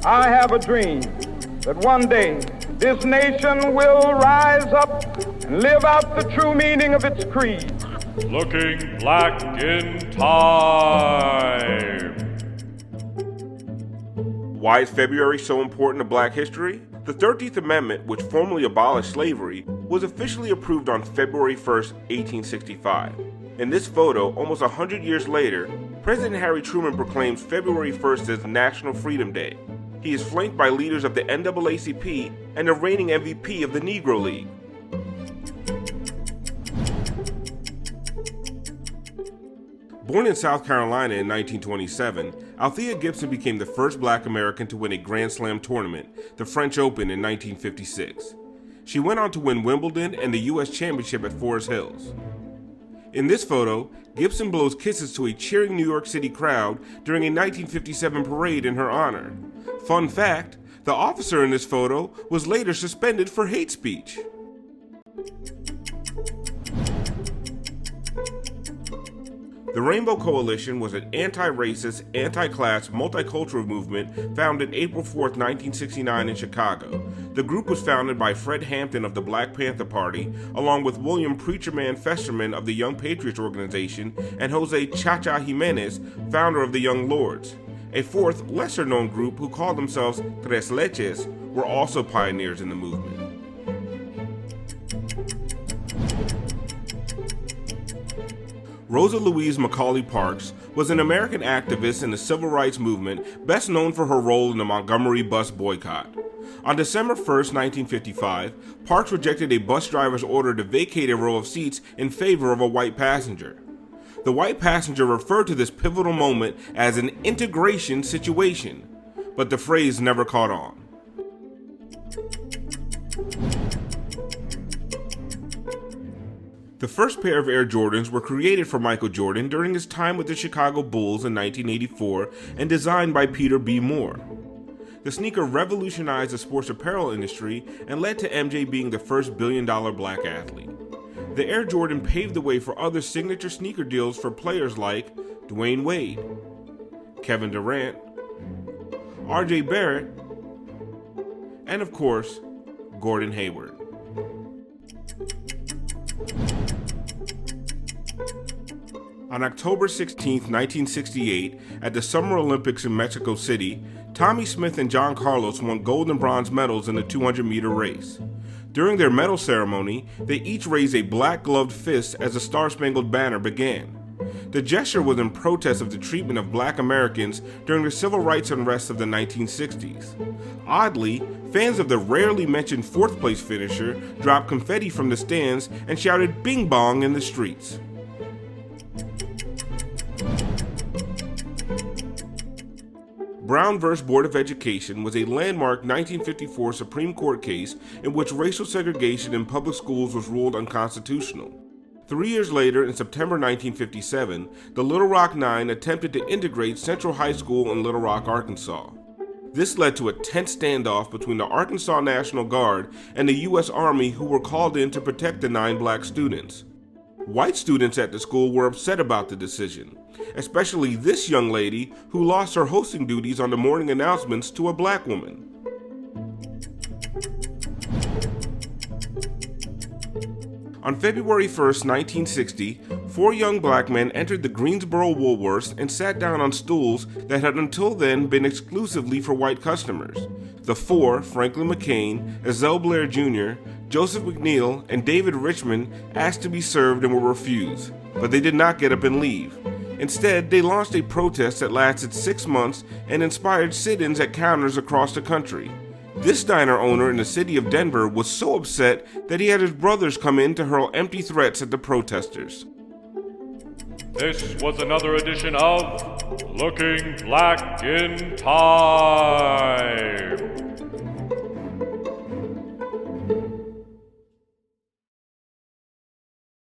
I have a dream that one day this nation will rise up and live out the true meaning of its creed. Looking Black in Time. Why is February so important to Black history? The 13th Amendment, which formally abolished slavery, was officially approved on February 1st, 1865. In this photo, almost 100 years later, President Harry Truman proclaims February 1st as National Freedom Day. He is flanked by leaders of the NAACP and the reigning MVP of the Negro League. Born in South Carolina in 1927, Althea Gibson became the first Black American to win a Grand Slam tournament, the French Open in 1956. She went on to win Wimbledon and the U.S. Championship at Forest Hills. In this photo, Gibson blows kisses to a cheering New York City crowd during a 1957 parade in her honor. Fun fact, the officer in this photo was later suspended for hate speech. The Rainbow Coalition was an anti-racist, anti-class, multicultural movement founded April 4, 1969 in Chicago. The group was founded by Fred Hampton of the Black Panther Party, along with William Preacher Man Festerman of the Young Patriots Organization, and Jose Cha-Cha Jimenez, founder of the Young Lords. A fourth, lesser-known group who called themselves Tres Leches were also pioneers in the movement. Rosa Louise Macaulay Parks was an American activist in the civil rights movement, best known for her role in the Montgomery bus boycott. On December 1, 1955, Parks rejected a bus driver's order to vacate a row of seats in favor of a white passenger. The white passenger referred to this pivotal moment as an integration situation, but the phrase never caught on. The first pair of Air Jordans were created for Michael Jordan during his time with the Chicago Bulls in 1984 and designed by Peter B. Moore. The sneaker revolutionized the sports apparel industry and led to MJ being the first billion-dollar Black athlete. The Air Jordan paved the way for other signature sneaker deals for players like Dwayne Wade, Kevin Durant, R.J. Barrett, and of course, Gordon Hayward. On October 16, 1968, at the Summer Olympics in Mexico City, Tommy Smith and John Carlos won gold and bronze medals in the 200-meter race. During their medal ceremony, they each raised a black-gloved fist as the Star-Spangled Banner began. The gesture was in protest of the treatment of Black Americans during the civil rights unrest of the 1960s. Oddly, fans of the rarely mentioned fourth-place finisher dropped confetti from the stands and shouted "Bing Bong" in the streets. Brown v. Board of Education was a landmark 1954 Supreme Court case in which racial segregation in public schools was ruled unconstitutional. 3 years later, in September 1957, the Little Rock Nine attempted to integrate Central High School in Little Rock, Arkansas. This led to a tense standoff between the Arkansas National Guard and the U.S. Army, who were called in to protect the 9 black students. White students at the school were upset about the decision, especially this young lady who lost her hosting duties on the morning announcements to a black woman. On February 1, 1960, 4 young black men entered the Greensboro Woolworths and sat down on stools that had until then been exclusively for white customers. The 4, Franklin McCain, Ezell Blair Jr., Joseph McNeil, and David Richmond, asked to be served and were refused, but they did not get up and leave. Instead, they launched a protest that lasted 6 months and inspired sit-ins at counters across the country. This diner owner in the city of Denver was so upset that he had his brothers come in to hurl empty threats at the protesters. This was another edition of Looking Black in Time.